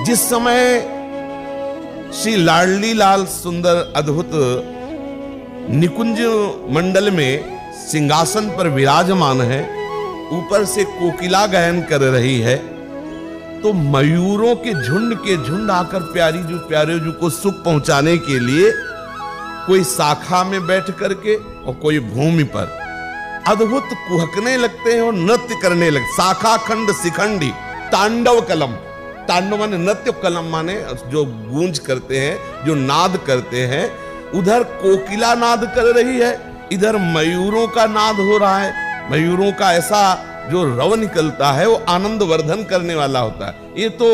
जिस समय श्री लाडली लाल सुंदर अद्भुत निकुंज मंडल में सिंहासन पर विराजमान है, ऊपर से कोकिला गायन कर रही है, तो मयूरों के झुंड आकर प्यारे जू को सुख पहुंचाने के लिए कोई शाखा में बैठ करके और कोई भूमि पर अद्भुत कुहकने लगते हैं और नृत्य करने लगते। शाखा खंड शिखंडी तांडव कलम, तांडव माने नृत्य, कलम माने जो गूंज करते हैं, जो नाद करते हैं। उधर कोकिला नाद कर रही है, इधर मयूरों का नाद हो रहा है। मयूरों का ऐसा जो रव निकलता है वो आनंद वर्धन करने वाला होता है। ये तो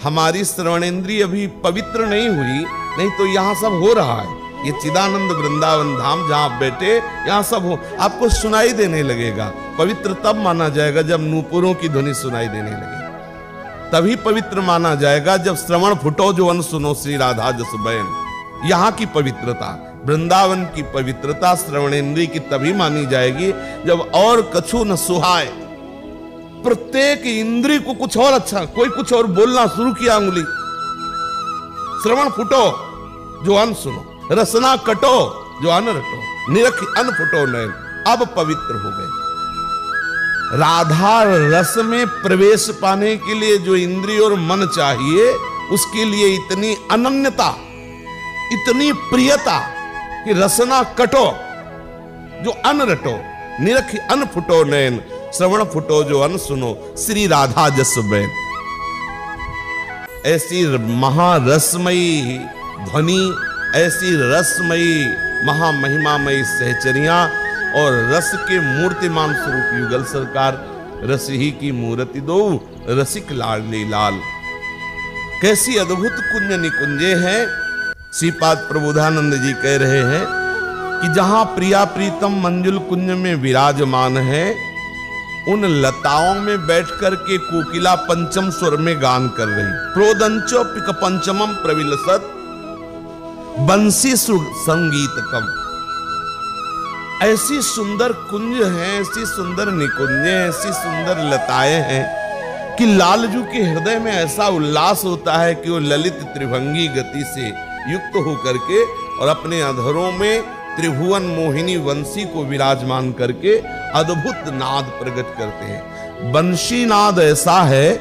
हमारी श्रवणेंद्रिय अभी पवित्र नहीं हुई, नहीं तो यहाँ सब हो रहा है। ये चिदानंद वृंदावन धाम जहां आप बैठे, यहां सब हो, आपको सुनाई देने लगेगा। पवित्र तब माना जाएगा जब नूपुरों की ध्वनि सुनाई देने लगे, तभी पवित्र माना जाएगा जब श्रवण फुटो जो अन सुनो श्री राधा जस बयन। यहाँ की पवित्रता, वृंदावन की पवित्रता श्रवणेंद्रिय की तभी मानी जाएगी जब और कछु न सुहाए। प्रत्येक इंद्रिय को कुछ और अच्छा, कोई कुछ और बोलना शुरू किया, उंगली श्रवण फुटो जो अन सुनो, रसना कटो जो अन रटो, निरख अन फुटो नयन, अब पवित्र हो गए। राधा रस में प्रवेश पाने के लिए जो इंद्रिय और मन चाहिए, उसके लिए इतनी अनन्यता, इतनी प्रियता कि रसना कटो जो अन रटो, निरख अन फुटो नयन, श्रवण फुटो जो अन सुनो श्री राधा जस बैन। ऐसी महारसमयी ध्वनि, ऐसी रसमयी महामहिमामयी सहचरियां और रस के मूर्तिमान स्वरूप युगल सरकार, रस ही की मूर्ति दो रसिक लाडली लाल। कैसी अद्भुत कुंज निकुंजे हैं। श्रीपाद प्रबोधानंद जी कह रहे हैं कि जहां प्रिया प्रीतम मंजुल कुंज में विराजमान है, उन लताओं में बैठकर के कोकिला पंचम स्वर में गान कर रही। प्रोदंचो पिक पंचमम प्रविलसत बंसी संगीतकम। ऐसी सुंदर कुंज हैं, ऐसी सुंदर निकुंजे, ऐसी सुंदर लताएं हैं कि लालजू के हृदय में ऐसा उल्लास होता है कि वो ललित त्रिभंगी गति से युक्त होकर के और अपने अधरों में त्रिभुवन मोहिनी वंशी को विराजमान करके अद्भुत नाद प्रकट करते हैं। बंशी नाद ऐसा है,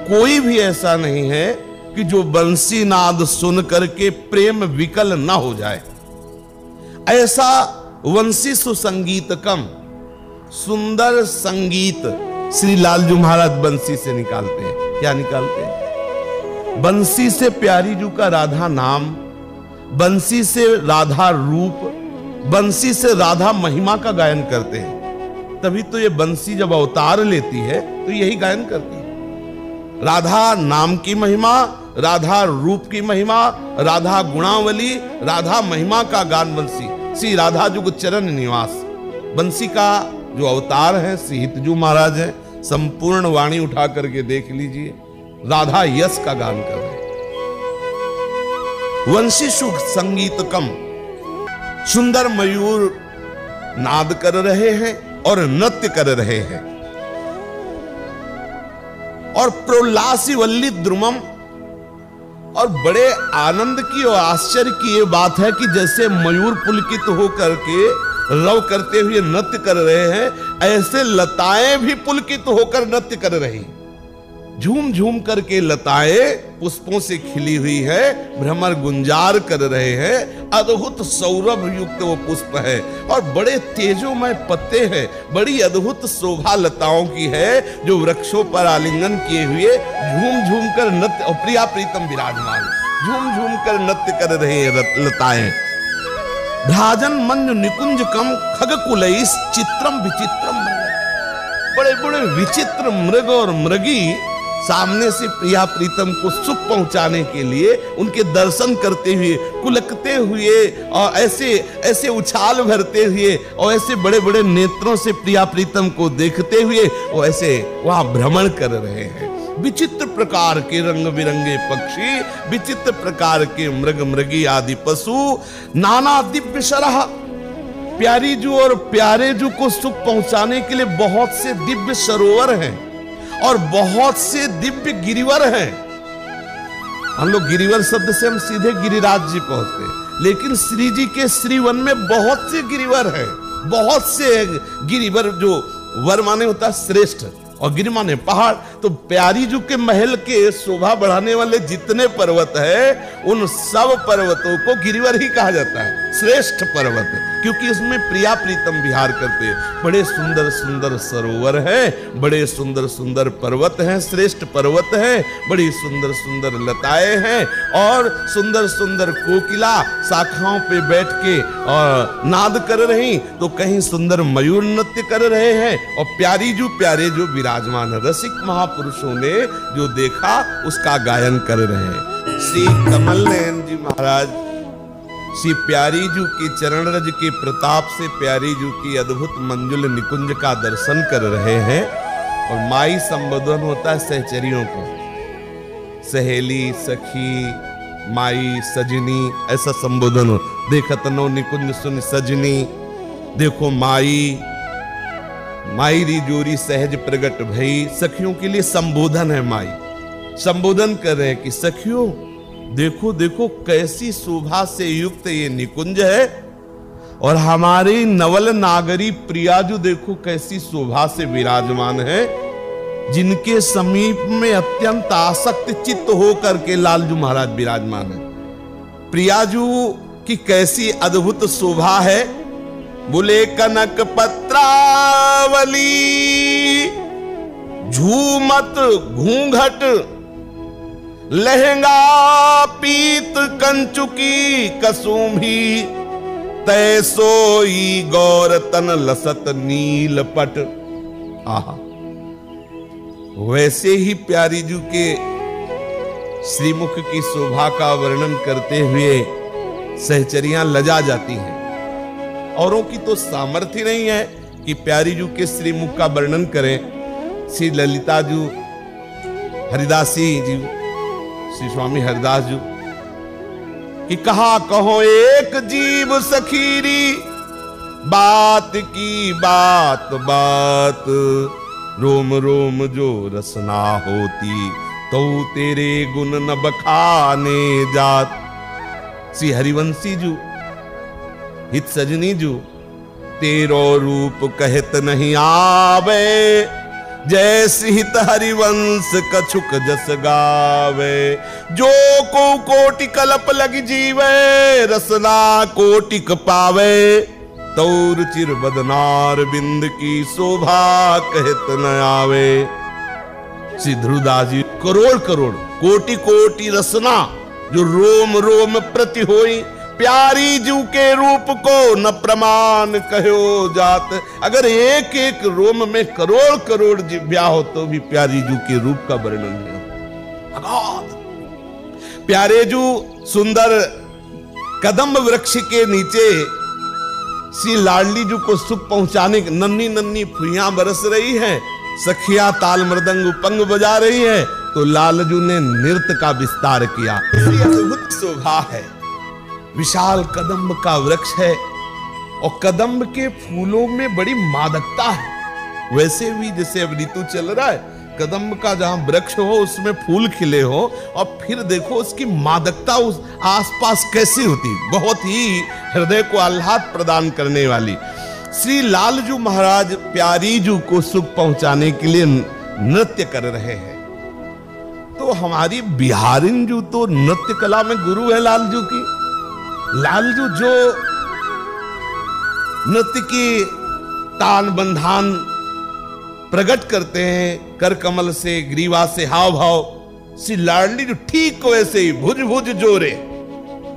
कोई भी ऐसा नहीं है कि जो बंसी नाद सुन करके प्रेम विकल ना हो जाए। ऐसा वंशी सुसंगीतकम, सुंदर संगीत श्री लालजू महाराज बंसी से निकालते हैं। क्या निकालते हैं? बंसी से प्यारी जू का राधा नाम, बंसी से राधा रूप, बंसी से राधा महिमा का गायन करते हैं। तभी तो ये बंसी जब अवतार लेती है तो यही गायन करती है। राधा नाम की महिमा, राधा रूप की महिमा, राधा गुणावली, राधा महिमा का गान बंसी। श्री राधा जुग चरण निवास बंसी का जो अवतार है श्री हितजू महाराज है। संपूर्ण वाणी उठा करके देख लीजिए, राधा यश का गान कर रहे हैं। वंशी सुख संगीतकम, सुंदर मयूर नाद कर रहे हैं और नृत्य कर रहे हैं। और प्रोल्लासी वल्ली द्रुमम, और बड़े आनंद की और आश्चर्य की ये बात है कि जैसे मयूर पुलकित होकर के रव करते हुए नृत्य कर रहे हैं, ऐसे लताएं भी पुलकित होकर नृत्य कर रही। झूम झूम करके लताएं पुष्पों से खिली हुई है, भ्रमर गुंजार कर रहे हैं। अद्भुत सौरभ युक्त वो पुष्प है और बड़े तेजोमय पत्ते हैं। बड़ी अद्भुत शोभा लताओं की है जो वृक्षों पर आलिंगन किए हुए झूम झूम कर नृत्य, और प्रिया प्रीतम विराजमान झूम झूम कर नृत्य कर रहे हैं लताएं। भ्राजन मंजु निकुंज कम खगकुलई चित्रम विचित्रम, बड़े बड़े विचित्र मृग और मृगी सामने से प्रिया प्रीतम को सुख पहुंचाने के लिए उनके दर्शन करते हुए, कुलकते हुए और ऐसे ऐसे उछाल भरते हुए और ऐसे बड़े बड़े नेत्रों से प्रिया प्रीतम को देखते हुए वो ऐसे वहां भ्रमण कर रहे हैं। विचित्र प्रकार के रंग बिरंगे पक्षी, विचित्र प्रकार के मृग मृगी आदि पशु, नाना दिव्य शरह, प्यारी जू और प्यारे जू को सुख पहुंचाने के लिए बहुत से दिव्य सरोवर हैं और बहुत से दिव्य गिरिवर हैं। हम लोग गिरिवर शब्द से हम सीधे गिरिराज जी पहुंचते हैं, लेकिन श्री जी के श्रीवन में बहुत से गिरिवर हैं, बहुत से गिरिवर। जो वर माने होता है श्रेष्ठ और गिरि माने पहाड़। तो प्यारी जी के महल के शोभा बढ़ाने वाले जितने पर्वत है, उन सब पर्वतों को गिरिवर ही कहा जाता है, श्रेष्ठ पर्वत, क्योंकि इसमें प्रिया प्रीतम विहार करते हैं। बड़े सुंदर सुंदर सरोवर है, बड़े सुंदर सुंदर पर्वत हैं, श्रेष्ठ पर्वत हैं, बड़ी सुंदर सुंदर लताएं हैं, और सुंदर सुंदर कोकिला शाखाओं पे बैठ के और नाद कर रही, तो कहीं सुंदर मयूर नृत्य कर रहे हैं, और प्यारे जो विराजमान रसिक महापुरुषों ने जो देखा उसका गायन कर रहे हैं। श्री कमल नयन जी महाराज श्री प्यारी जी की चरण रज के प्रताप से प्यारी जी की अद्भुत मंजुल निकुंज का दर्शन कर रहे हैं। और माई संबोधन होता है सहचरियों को, सहेली, सखी, माई, सजनी, ऐसा संबोधन हो। देखत नो निकुंज सुन सजनी, देखो माई, माई री जोरी सहज प्रगट भई। सखियों के लिए संबोधन है, माई संबोधन कर रहे हैं कि सखियों देखो देखो कैसी शोभा से युक्त ये निकुंज है, और हमारी नवल नागरी प्रियाजू देखो कैसी शोभा से विराजमान है, जिनके समीप में अत्यंत आसक्त चित्त होकर के लालजू महाराज विराजमान है। प्रियाजू की कैसी अद्भुत शोभा है। बोले कनक पत्रावली झूमत घूंघट, लहंगा पीत कंचुकी कसुम्भी, तैसोई गौर तन लसत नील पट। आहा, वैसे ही प्यारी जी के श्रीमुख की शोभा का वर्णन करते हुए सहचरियां लजा जाती हैं। औरों की तो सामर्थ्य नहीं है कि प्यारी जी के श्रीमुख का वर्णन करें। श्री ललिता जी, हरिदासी जी, श्री स्वामी हरिदास जी कि कहा कहो एक जीव सखीरी, बात की बात बात, रोम रोम जो रसना होती, तो तेरे गुण न बखाने जात। श्री हरिवंशी जी, हित सजनी जू, तेरो रूप कहत नहीं आवे, जैसे हित हरिवंश कछुक जस गावे। जो को कोटि कल्प लग जीवे, रसना कोटिक पावे, तौर चिर बदनार बिंद की शोभा कहत न आवे। श्री ध्रुवदास जी, करोड़ करोड़ कोटि कोटि रसना जो रोम रोम प्रति होई, प्यारी जू के रूप को न प्रमाण कहो जात। अगर एक एक रोम में करोड़ करोड़ जिव्या हो तो भी प्यारी जू के रूप का वर्णन नहीं हो। प्यारे जू सुंदर कदम वृक्ष के नीचे श्री लाडली जू को सुख पहुंचाने, नन्ही नन्ही फुइयां बरस रही हैं, सखिया ताल मृदंग उपंग बजा रही है, तो लालजू ने नृत्य का विस्तार किया। अद्भुत शोभा है, विशाल कदम्ब का वृक्ष है, और कदम्ब के फूलों में बड़ी मादकता है। वैसे भी जैसे अब ऋतु चल रहा है, कदम्ब का जहां वृक्ष हो उसमें फूल खिले हो, और फिर देखो उसकी मादकता उस आसपास कैसी होती, बहुत ही हृदय को आह्लाद प्रदान करने वाली। श्री लालजू महाराज प्यारी जू को सुख पहुंचाने के लिए नृत्य कर रहे हैं। तो हमारी बिहारिन जू तो नृत्य कला में गुरु है लालजू की। लालजू जो नृत्य की तान बंधान प्रकट करते हैं, कर कमल से, ग्रीवा से, हाव भाव, श्री लाडली जो ठीक वैसे ही भुज भुज जोरे,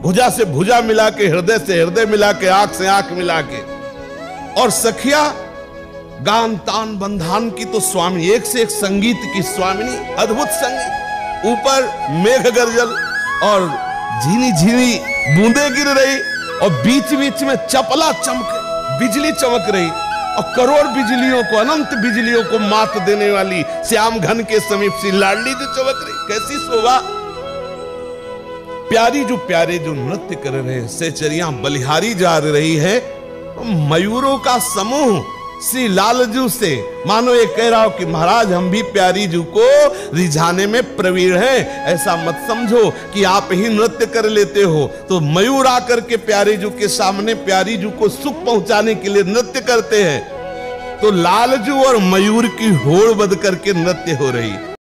भुजा से भुजा मिला के, हृदय से हृदय मिला के, आंख से आंख मिला के। और सखिया गान तान बंधान की तो स्वामी, एक से एक संगीत की स्वामिनी, अद्भुत संगीत। ऊपर मेघ गर्जन और झीनी झीनी बूंदे गिर रही, और बीच बीच में चपला चमक बिजली चमक रही, और करोड़ बिजलियों को, अनंत बिजलियों को मात देने वाली श्याम घन के समीप से लाडली जो चमक रही। कैसी शोभा। प्यारी जो प्यारे जो नृत्य कर रहे हैं, सहचरियां बलिहारी जा रही है, तो मयूरों का समूह श्री लालजू से मानो ये कह रहा हो कि महाराज हम भी प्यारी जू को रिझाने में प्रवीण हैं। ऐसा मत समझो कि आप ही नृत्य कर लेते हो। तो मयूर आकर के प्यारी जू के सामने प्यारी जू को सुख पहुंचाने के लिए नृत्य करते हैं। तो लालजू और मयूर की होड़ बंध करके नृत्य हो रही।